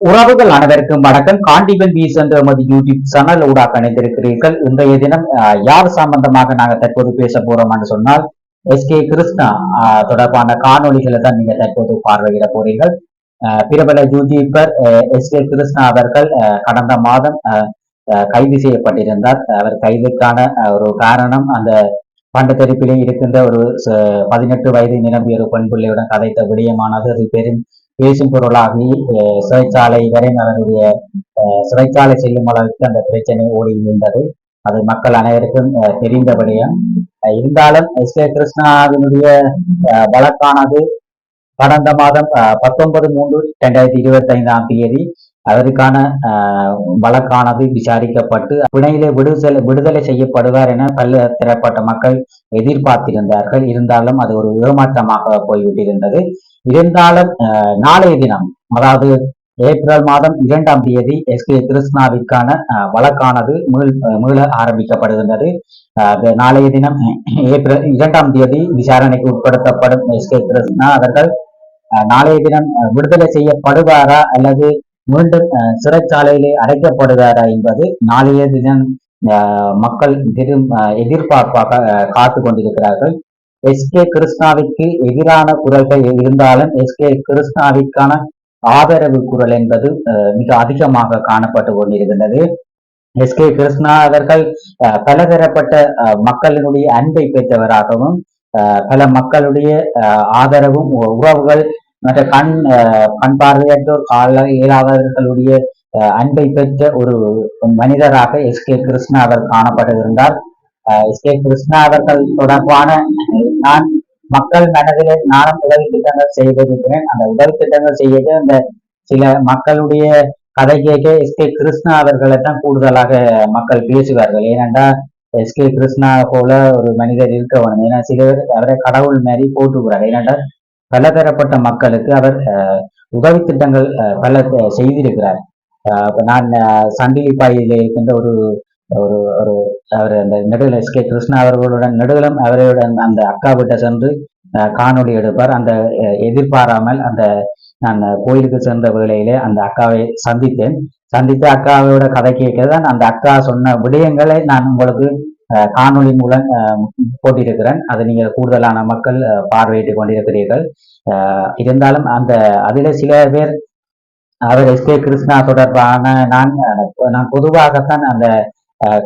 உறவுகள் அனைவருக்கும் வணக்கம். காண்டிவன் வீஸ் என்ற எமது யூடியூப் சேனல் ஊடாக இணைந்திருக்கிறீர்கள். இன்றைய தினம் யார் சம்பந்தமாக நாங்கள் தற்போது பேச போறோம் என்று சொன்னால் கிருஷ்ணா தொடர்பான காணொளிகளை தான் நீங்க தற்போது பார்வையிட போறீர்கள். பிரபல யூடியூபர் கிருஷ்ணா அவர்கள் கடந்த மாதம் கைது செய்யப்பட்டிருந்தார். அவர் கைதுக்கான ஒரு காரணம் அந்த பண்ட தெரிப்பிலே இருக்கின்ற ஒரு 18 வயது நிரம்பிய ஒரு பெண் பிள்ளையுடன் கதைத்த விடயமானது அது பெரும் பேசும் பொருளாகி சிறைச்சாலை வரை அவருடைய சிறைச்சாலை செல்லும் அளவுக்கு அந்த பிரச்சனை ஓடி இருந்தது. அது மக்கள் அனைவருக்கும் தெரிந்த விடயம். இருந்தாலும் கிருஷ்ணாவினுடைய வழக்கானது கடந்த மாதம் 19/3/2025 அவருக்கான வழக்கானது விசாரிக்கப்பட்டு பிணையிலே விடுதலை செய்யப்படுவார் என பல தரப்பட்ட மக்கள் எதிர்பார்த்திருந்தார்கள். இருந்தாலும் அது ஒரு ஏமாற்றமாக போய்விட்டிருந்தது. இருந்தாலும் நாளைய தினம், அதாவது ஏப்ரல் மாதம் 2ஆம் தேதி கிருஷ்ணாவிற்கான வழக்கானது மீள ஆரம்பிக்கப்படுகின்றது. நாளைய தினம் ஏப்ரல் 2ஆம் தேதி விசாரணைக்கு உட்படுத்தப்படும் கிருஷ்ணா அவர்கள் நாளைய தினம் விடுதலை செய்யப்படுவாரா அல்லது மீண்டும் சிறைச்சாலையிலே அடைக்கப்படுவாரா என்பது நாளைய தினம் மக்கள் பெரும் எதிர்பார்ப்பாக காத்து கொண்டிருக்கிறார்கள். கிருஷ்ணாவிற்கு எதிரான குரல்கள் இருந்தாலும் கிருஷ்ணாவிற்கான ஆதரவு குரல் என்பது மிக அதிகமாக காணப்பட்டு கொண்டிருக்கின்றது. கிருஷ்ணா அவர்கள் பலதரப்பட்ட மக்களினுடைய அன்பை பெற்றவராகவும் பல மக்களுடைய ஆதரவும் உறவுகள் மற்ற கண் பார்வையற்றோர் கால இயலாதவர்களுடைய அன்பை பெற்ற ஒரு மனிதராக கிருஷ்ணா அவர் காணப்பட்டிருந்தார். கிருஷ்ணா அவர்கள் தொடர்பான நான் மக்கள் மனதிலே நானும் உதவி திட்டங்கள் செய்திருக்கிறேன். அந்த உதவி திட்டங்கள் செய்யவே அந்த சில மக்களுடைய கதை கேட்க கிருஷ்ணா அவர்களை தான் கூடுதலாக மக்கள் பேசுவார்கள். ஏனென்றால் கிருஷ்ணா போல ஒரு மனிதர் இருக்க வேணும். ஏன்னா சிலர் அவரை கடவுள் மாதிரி போட்டுக்கிறார். ஏனென்றால் பலதரப்பட்ட மக்களுக்கு அவர் உதவி திட்டங்கள் பல செய்திருக்கிறார். நான் சண்டிலி பாயில இருக்கின்ற ஒரு ஒரு ஒரு அவர் அந்த நெடுகல கிருஷ்ணா அவர்களுடன் நெடுகலம் அவர்களுடன் அந்த அக்கா விட்ட சென்று காணொலி எடுப்பார். அந்த எதிர்பாராமல் அந்த நான் கோயிலுக்கு சென்ற வேளையிலே அந்த அக்காவை சந்தித்து அக்காவோட கதை கேட்கதான் அந்த அக்கா சொன்ன விடயங்களை நான் உங்களுக்கு காணொலி மூலம் போட்டிருக்கிறேன். அதை நீங்கள் கூடுதலான மக்கள் பார்வையிட்டுக் கொண்டிருக்கிறீர்கள். இருந்தாலும் அந்த அதில் சில பேர் அவர் கிருஷ்ணா தொடர்பான நான் பொதுவாகத்தான் அந்த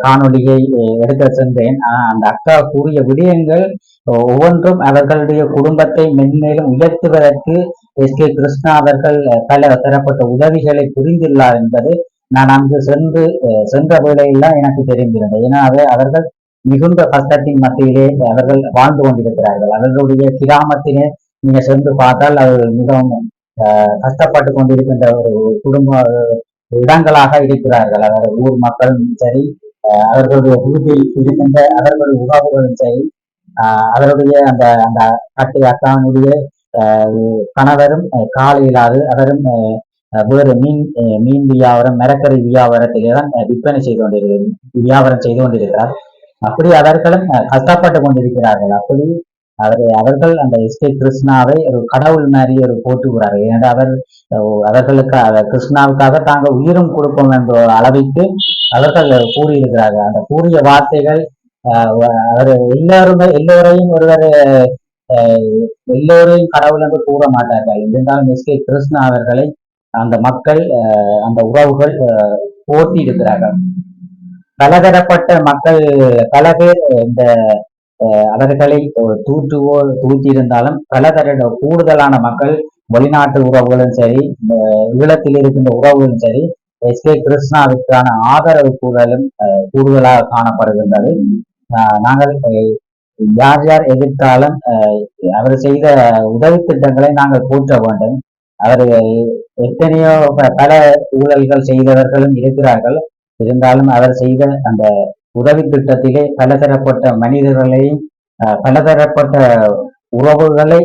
காணொலியை எடுக்க சென்றேன். அந்த அக்கா கூறிய விடயங்கள் ஒவ்வொன்றும் அவர்களுடைய குடும்பத்தை மென்மேலும் உயர்த்துவதற்கு கிருஷ்ணா அவர்கள் பல தரப்பட்ட உதவிகளை புரிந்துள்ளார் என்பது நான் அங்கு சென்ற வேளையெல்லாம் எனக்கு தெரிந்திருந்தது. ஏன்னா அவர்கள் மிகுந்த கஷ்டத்தின் மத்தியிலே அவர்கள் வாழ்ந்து கொண்டிருக்கிறார்கள். அவர்களுடைய கிராமத்திலே நீங்க சென்று பார்த்தால் அவர்கள் மிகவும் கஷ்டப்பட்டு கொண்டிருக்கின்ற ஒரு குடும்ப இடங்களாக இருக்கிறார்கள். அவர்கள் ஊர் மக்களும் சரி, அவர்களுடைய வீட்டில் இருக்கின்ற அவர்களுடைய உறவுகளும் சரி, அவருடைய அந்த அந்த கட்டை அக்காவுடைய கணவரும் காலையிலாது அவரும் வேறு மீன் வியாபாரம் மரக்கறி வியாபாரத்திலே தான் விற்பனை வியாபாரம் செய்து கொண்டிருக்கிறார். அப்படி அவர்களும் கஷ்டப்பட்டு கொண்டிருக்கிறார்கள். அப்படி அவர்கள் அந்த கிருஷ்ணாவை ஒரு கடவுள் மாதிரி ஒரு போட்டுகிறார்கள். ஏனென்றால் அவர்களுக்கு கிருஷ்ணாவுக்காக தாங்கள் உயிரும் கொடுப்போம் என்ற அளவிற்கு அவர்கள் கூறியிருக்கிறார்கள். அந்த கூறிய வார்த்தைகள் அவர் எல்லோரையும் ஒருவர் எல்லோரையும் கடவுள் என்று கூற மாட்டார்கள். இருந்தாலும் கிருஷ்ணா அவர்களை அந்த மக்கள் அந்த உறவுகள் போட்டி இருக்கிறார்கள். பலதரப்பட்ட மக்கள் பல பேர் இந்த அவர்களை தூத்தி இருந்தாலும் பலதர கூடுதலான மக்கள் வெளிநாட்டு உறவுகளும் சரி, ஈழத்தில் இருக்கின்ற உறவுகளும் சரி, கிருஷ்ணாவிற்கான ஆதரவு கூடுதலாக காணப்படுகின்றது. நாங்கள் யார் யார் எதிர்த்தாலும் அவர் செய்த உதவி திட்டங்களை நாங்கள் போற்ற வேண்டும். அவர் எத்தனையோ பல ஊழல்கள் செய்தவர்களும் இருக்கிறார்கள். இருந்தாலும் அவர் செய்த அந்த உதவி திட்டத்திலே பலதரப்பட்ட மனிதர்களையும் பலதரப்பட்ட உறவுகளை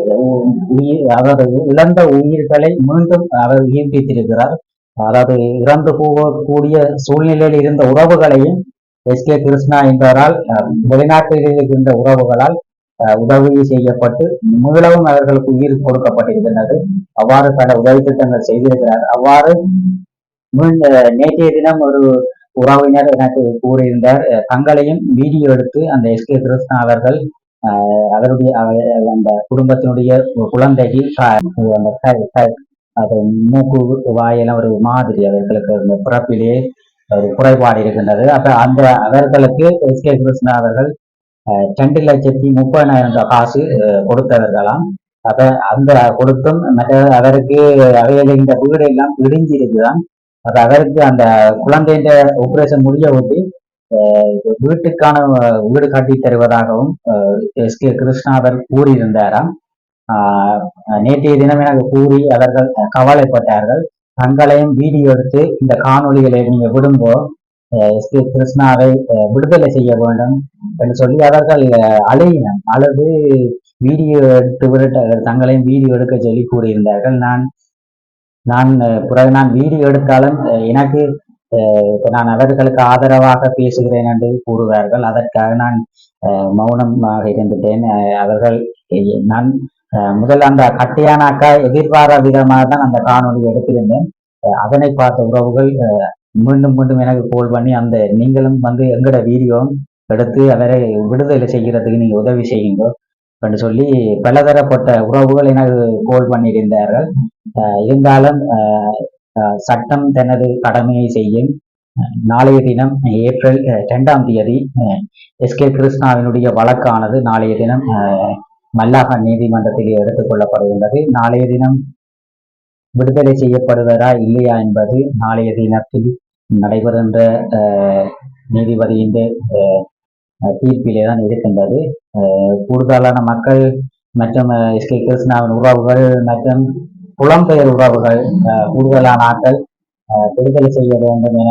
அவர் இழந்த உயிர்களை மீண்டும் அவர் உயிர்ப்பித்திருக்கிறார். அதாவது இறந்து போகக்கூடிய சூழ்நிலையில் இருந்த உறவுகளையும் கிருஷ்ணா என்பவரால் வெளிநாட்டில் இருக்கின்ற உறவுகளால் உதவி செய்யப்பட்டு மீளவும் அவர்களுக்கு உயிர் கொடுக்கப்பட்டிருக்கின்றது. அவ்வாறு பல உதவி திட்டங்கள் செய்திருக்கிறார். அவ்வாறு நேற்றைய தினம் ஒரு உறவினர் எனக்கு கூறியிருந்தார். தங்களையும் வீடியோ எடுத்து அந்த எஸ்கே கிருஷ்ணா அவர்கள் அவருடைய அந்த குடும்பத்தினுடைய குழந்தைக்கு அந்த அது மூக்கு வாயெல்லாம் ஒரு மாதிரி அவர்களுக்கு அந்த பிறப்பிலே ஒரு குறைபாடு இருக்கின்றது. அப்ப அந்த அவர்களுக்கு எஸ்கே கிருஷ்ணா அவர்கள் 2,30,000 காசு கொடுத்தவர்களாம். அப்ப அந்த கொடுத்தும் மற்ற அவருக்கு அவையில இந்த வீடு எல்லாம் இடிஞ்சு இருக்குதான். அப்ப அவருக்கு அந்த குழந்தைன்ற ஆபரேஷன் முடிய ஊட்டி வீட்டுக்கான வீடு கட்டி தருவதாகவும் எஸ்கே கிருஷ்ணா அவர் கூறியிருந்தாராம். நேற்றைய தினம் எனக்கு கூறி அவர்கள் கவலைப்பட்டார்கள். தங்களையும் வீடியோ எடுத்து இந்த காணொலிகளை நீங்க விடும்போ எஸ்கே கிருஷ்ணாவை விடுதலை செய்ய வேண்டும் என்று சொல்லி அவர்கள் அழுது வீடியோ எடுத்து விட தங்களையும் வீடியோ எடுக்க சொல்லி கூறியிருந்தார்கள். நான் பிறகு நான் வீடியோ எடுத்தாலும் எனக்கு நான் அவர்களுக்கு ஆதரவாக பேசுகிறேன் என்று கூறுவார்கள். அதற்காக நான் மௌனமாக இருந்துட்டேன். அவர்கள் நான் முதல் அந்த கட்டையானாக்கா எதிர்பாராத விதமாக தான் அந்த காணொலி எடுத்திருந்தேன். அதனை பார்த்த உறவுகள் மீண்டும் மீண்டும் எனக்கு கோல் பண்ணி அந்த நீங்களும் வந்து எங்கட வீடியோ எடுத்து அவரை விடுதலை செய்கிறதுக்கு நீங்க உதவி செய்யுங்க என்று சொல்லி பலதரப்பட்ட உறவுகள் எனக்கு கோல் பண்ணியிருந்தார்கள். இருந்தாலும் சட்டம் தனது கடமையை செய்யும். நாளைய தினம் ஏப்ரல் 2ஆம் தேதி எஸ்கே கிருஷ்ணாவினுடைய வழக்கானது நாளைய தினம் மல்லாக நீதிமன்றத்தில் எடுத்துக் கொள்ளப்படுகின்றது. நாளைய தினம் விடுதலை செய்யப்படுவதா இல்லையா என்பது நாளைய தினத்தில் நடைபெறுகின்ற நீதிபதியின் தீர்ப்பிலே தான் இருக்கின்றது. கூடுதலான மக்கள் மற்றும் எஸ்கே கிருஷ்ணாவின் உறவுகள் மற்றும் புலம்பெயர் உறவுகள் கூடுதலான ஆட்கள் விடுதலை செய்ய வேண்டும் என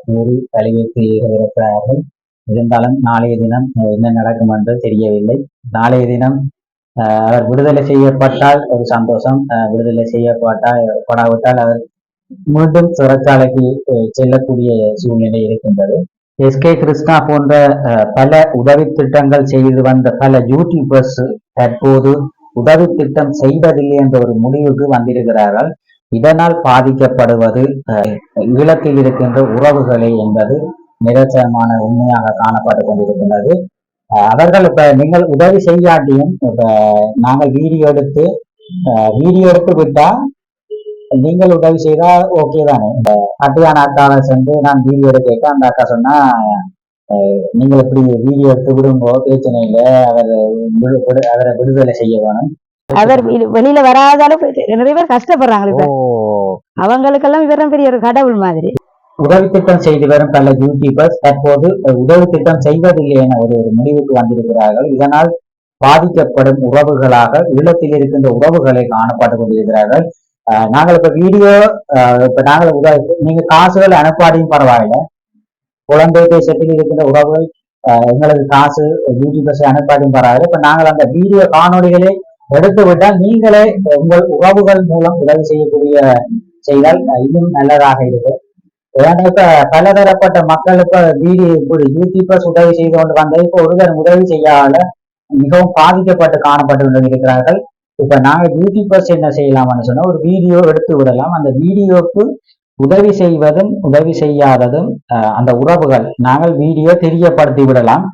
கூறி வலியுறுத்தி இருக்கிறார்கள். இருந்தாலும் நாளைய தினம் என்ன நடக்கும் என்று தெரியவில்லை. நாளைய தினம் அவர் விடுதலை செய்யப்பட்டால் ஒரு சந்தோஷம், விடுதலை செய்யப்படாவிட்டால் அவர் மீண்டும் சிறைச்சாலைக்கு செல்லக்கூடிய சூழ்நிலை இருக்கின்றது. எஸ்கே கிருஷ்ணா போன்ற பல உதவி திட்டங்கள் செய்து வந்த பல யூடியூபர்ஸ் தற்போது உதவி திட்டம் செய்வதில்லை என்ற ஒரு முடிவுக்கு வந்திருக்கிறார்கள். இதனால் பாதிக்கப்படுவது ஈழத்தில் இருக்கின்ற உறவுகளே என்பது நிதர்சனமான உண்மையாக காணப்பட்டு கொண்டிருக்கின்றது. அவர்கள் இப்ப நீங்கள் உதவி செய்யாட்டியும் இப்ப நாங்கள் வீடியோ எடுத்து விட்டா நீங்கள் உதவி செய்தா ஓகே தானே. கட்டியான அக்காவை சென்று நான் வீடியோ எடுக்க அந்த அக்கா சொன்னா நீங்கள் இப்படி வீடியோ எடுத்து விடும்போ பிரச்சனை இல்லை, அவரை விடுதலை செய்ய வேணும். அவர் வெளியில வராதாலும் நிறைய பேர் கஷ்டப்படுறாங்க. அவங்களுக்கெல்லாம் இவரும் பெரிய ஒரு கடவுள் மாதிரி. உதவி திட்டம் செய்து வரும் பல யூடியூபர்ஸ் தற்போது உதவி திட்டம் செய்வதில்லை என ஒரு முடிவுக்கு வந்திருக்கிறார்கள். இதனால் பாதிக்கப்படும் உறவுகளாக ஈழத்தில் இருக்கின்ற உறவுகளை காணப்பட்டுக் கொண்டிருக்கிறார்கள். நாங்கள் இப்ப வீடியோ இப்ப நாங்கள் நீங்க காசுகள் அனுப்பாடியும் பரவாயில்ல, குழந்தை தேசத்தில் இருக்கின்ற உறவுகள் எங்களுக்கு காசு யூடியூபர்ஸ் அனுப்பாடியும் பரவாயில்ல. இப்ப நாங்கள் அந்த வீடியோ காணொலிகளை எடுத்து விட்டால் நீங்களே உங்கள் உறவுகள் மூலம் உதவி செய்தால் இன்னும் நல்லதாக இருக்கு. ஏன்னா இப்ப பலதரப்பட்ட மக்கள் இப்ப வீடியோ யூடியூபர்ஸ் உதவி செய்து கொண்டு வந்த இப்ப ஒருவர் உதவி செய்யாத மிகவும் பாதிக்கப்பட்டு காணப்பட்டு இருக்கிறார்கள். இப்ப நாங்க யூடியூபர்ஸ் என்ன செய்யலாம்னு சொன்னா ஒரு வீடியோ எடுத்து விடலாம். அந்த வீடியோக்கு உதவி செய்வதும் உதவி செய்யாததும் அந்த உறவுகள் நாங்கள் வீடியோ தெரியப்படுத்தி விடலாம்.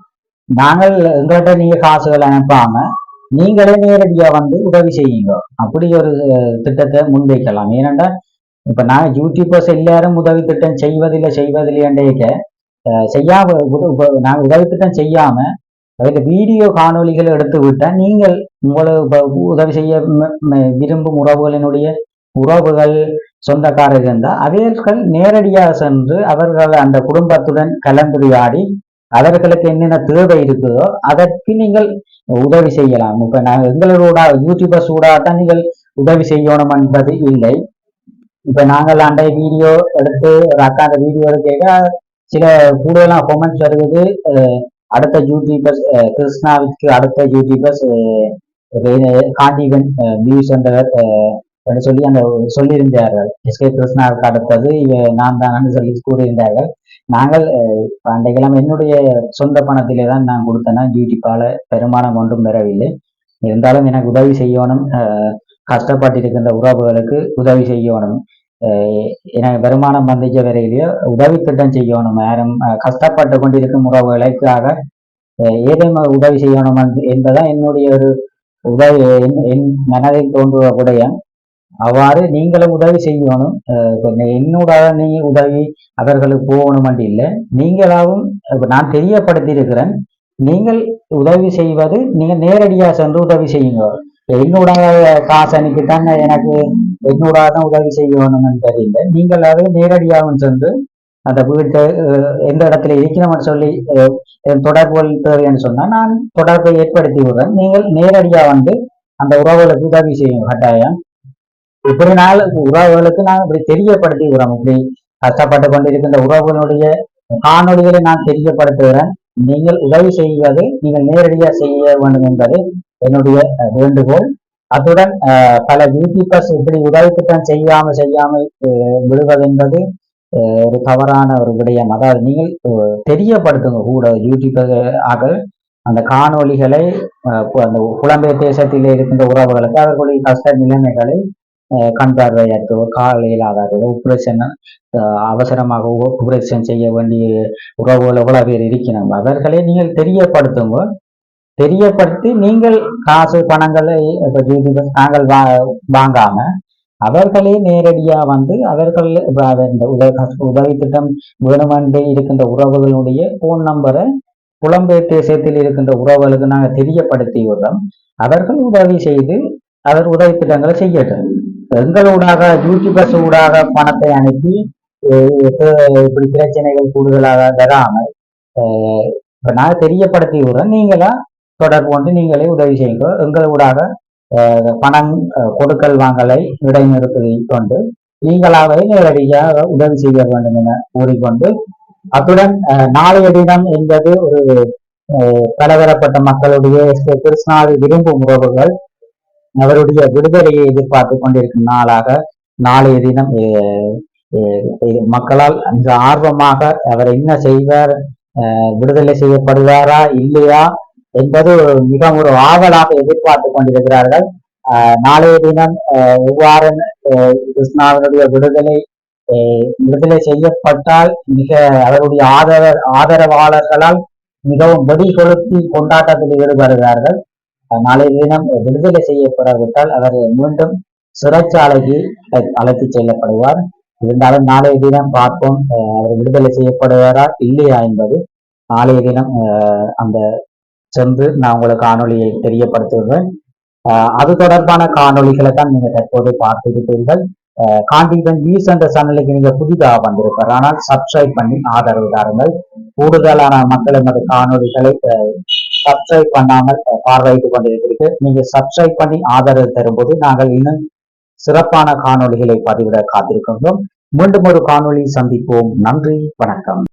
நாங்கள் எங்கள்கிட்ட நீங்க காசுகள் அனுப்பாம நீங்களே நேரடியா வந்து உதவி செய்யுங்க. அப்படி ஒரு திட்டத்தை முன்வைக்கலாம். ஏனென்றா இப்ப நான் யூடியூபர்ஸ் எல்லாரும் உதவி திட்டம் செய்வதில்லை செய்யாம நாங்க உதவி திட்டம் செய்யாம அதுல வீடியோ காணொலிகள் எடுத்து விட்டா நீங்கள் உங்களுக்கு உதவி செய்ய விரும்பும் உறவுகளினுடைய உறவுகள் சொந்தக்காரர்கள் இருந்தால் அவர்கள் நேரடியாக சென்று அவர்கள் அந்த குடும்பத்துடன் கலந்துரையாடி அவர்களுக்கு என்னென்ன தேவை இருக்குதோ அதற்கு நீங்கள் உதவி செய்யலாம். இப்ப நாங்கள் எங்களோட யூடியூபர்ஸ் ஊடாதான் நீங்கள் உதவி செய்யணும் என்பது இல்லை. இப்ப நாங்கள் அந்த வீடியோ எடுத்து அக்கா அந்த வீடியோ எடுக்க சில கூடுதலான கொமெண்ட்ஸ் வருவது அடுத்த யூடியூபர்ஸ் கிருஷ்ணாவிற்கு அடுத்த யூடியூபர்ஸ் காண்டிவன் வியூஸ் என்றவர் சொல்லி அந்த சொல்லியிருந்தார்கள். எஸ்கே கிருஷ்ணாவுக்கு அடுத்தது நான் தான் சொல்லி கூறியிருந்தார்கள். நாங்கள் அன்றைக்கெல்லாம் என்னுடைய சொந்த பணத்திலே தான் நான் கொடுத்தேன்னா யூடியூப்பால பெருமானம் ஒன்றும் பெறவில்லை. இருந்தாலும் எனக்கு உதவி செய்யணும், கஷ்டப்பட்டிருக்கின்ற உறவுகளுக்கு உதவி செய்யணும். எனக்கு வருமானம் வந்துச்ச வரையிலேயோ உதவி திட்டம் செய்யணும், யாரும் கஷ்டப்பட்டு கொண்டிருக்கும் உறவுகளுக்காக ஏதேனும் உதவி செய்யணும் என்பதுதான் என்னுடைய ஒரு உதவி, என் மனதில் தோன்றுவ விடயம். அவ்வாறு நீங்களும் உதவி செய்யணும். என்னோட நீ உதவி அவர்களுக்கு போகணும் இல்லை, நீங்களாவும் நான் தெரியப்படுத்தி இருக்கிறேன். நீங்கள் உதவி செய்வது நீங்க நேரடியா சென்று உதவி செய்யுங்க. என்னோட காசு அனுப்பிட்டாங்க எனக்கு என்னோட தான் உதவி செய்யணும் தெரியல, நீங்களாவே நேரடியாகவும் சென்று அந்த வீட்டை எந்த இடத்துல இருக்கிறோம்னு சொல்லி தொடர்புகள் தேவைன்னு சொன்னா நான் தொடர்பை ஏற்படுத்தி விடுறேன். நீங்கள் நேரடியா வந்து அந்த உறவுகளுக்கு உதவி செய்யும் கட்டாயம். இப்படி நாள் உறவுகளுக்கு நான் இப்படி தெரியப்படுத்தி விடுறோம். இப்படி கஷ்டப்பட்டு கொண்டிருக்கின்ற உறவுகளுடைய காணொலிகளை நான் தெரியப்படுத்துகிறேன். நீங்கள் உதவி செய்வது நீங்கள் நேரடியாக செய்ய வேண்டும் என்பது என்னுடைய வேண்டுகோள். அத்துடன் பல யூடியூபர்ஸ் இப்படி உதவி திட்டம் செய்யாமல் விடுவது என்பது ஒரு தவறான ஒரு விடயம். அதாவது நீங்கள் தெரியப்படுத்துங்க கூட யூடியூபர் ஆக அந்த காணொலிகளை அந்த புலம்பெயர் தேசத்தில் இருக்கின்ற உறவுகளுக்கு அவர்களுடைய கஷ்ட நிலைமைகளை கண் பார்வையற்றோ காலையில் ஆகாதோ ஆபரேஷன் அவசரமாக ஆபரேஷன் செய்ய வேண்டிய உறவுகள் எவ்வளவு பேர் இருக்கிறாங்க, அவர்களை நீங்கள் தெரியப்படுத்துங்க. தெரியப்படுத்தி நீங்கள் காசு பணங்களை நாங்கள் வாங்காம அவர்களே நேரடியா வந்து அவர்கள் இந்த உதவி திட்டம் வேணுமென்று இருக்கின்ற உறவுகளுடைய போன் நம்பரை புலம்பெயர் தேசத்தில் இருக்கின்ற உறவுகளுக்கு நாங்கள் தெரியப்படுத்தி விடுறோம். அவர்கள் உதவி செய்து அவர் உதவி திட்டங்களை செய்யட்டும். எங்களூடாக யூடியூபர்ஸ் ஊடாக பணத்தை அனுப்பி இப்படி பிரச்சனைகள் கூடுதலாக வராமல் நான் தெரியப்படுத்தி விடுறேன். நீங்களா தொடர்பு கொண்டு நீங்களே உதவி செய்யுங்க. எங்களூடாக பணம் கொடுக்கல் வாங்கலை இடைநிறுத்தி கொண்டு நீங்களாகவே நேரடியாக உதவி செய்ய வேண்டும் என கூறிக்கொண்டு, அத்துடன் நாளைய தினம் என்பது ஒரு பலதரப்பட்ட மக்களுடைய கிருஷ்ணாவை விரும்பும் உறவுகள் அவருடைய விடுதலையை எதிர்பார்த்து கொண்டிருக்கும் நாளாக நாளைய தினம் மக்களால் மிக ஆர்வமாக அவர் என்ன செய்வார், விடுதலை செய்யப்படுவாரா இல்லையா என்பது மிக ஒரு ஆவலாக எதிர்பார்த்து கொண்டிருக்கிறார்கள். நாளைய தினம் எவ்வாறு கிருஷ்ணாவினுடைய விடுதலை செய்யப்பட்டால் மிக அவருடைய ஆதரவாளர்களால் மிகவும் வெடி கொளுத்தி கொண்டாட்டத்தில் ஈடுபடுகிறார்கள். நாளைய தினம் விடுதலை செய்யப்படாவிட்டால் அவர் மீண்டும் சிறைச்சாலைக்கு அழைத்து செல்லப்படுவார். இருந்தாலும் நாளைய தினம் பார்ப்போம் அவர் விடுதலை செய்யப்படுவாரா இல்லையா என்பது. நாளைய தினம் அந்த சென்று நான் உங்களுக்கு காணொலியை தெரியப்படுத்துவேன். அது தொடர்பான காணொலிகளை தான் நீங்க தற்போது பார்த்திருப்பீர்கள். காண்டிபன் வீஸ் என்ற சேனலுக்கு நீங்க புதிதாக வந்திருப்பார், ஆனால் சப்ஸ்கிரைப் பண்ணி ஆதரவு தாருங்கள். கூடுதலான மக்கள் எமது காணொலிகளை சப்ஸ்கிரைப் பண்ணாமல் பார்வையிட்டுக் கொண்டிருக்கிறீர்கள். நீங்க சப்ஸ்கிரைப் பண்ணி ஆதரவு தரும்போது நாங்கள் இன்னும் சிறப்பான காணொலிகளை பதிவிட காத்திருக்கின்றோம். மீண்டும் ஒரு காணொலி சந்திப்போம். நன்றி, வணக்கம்.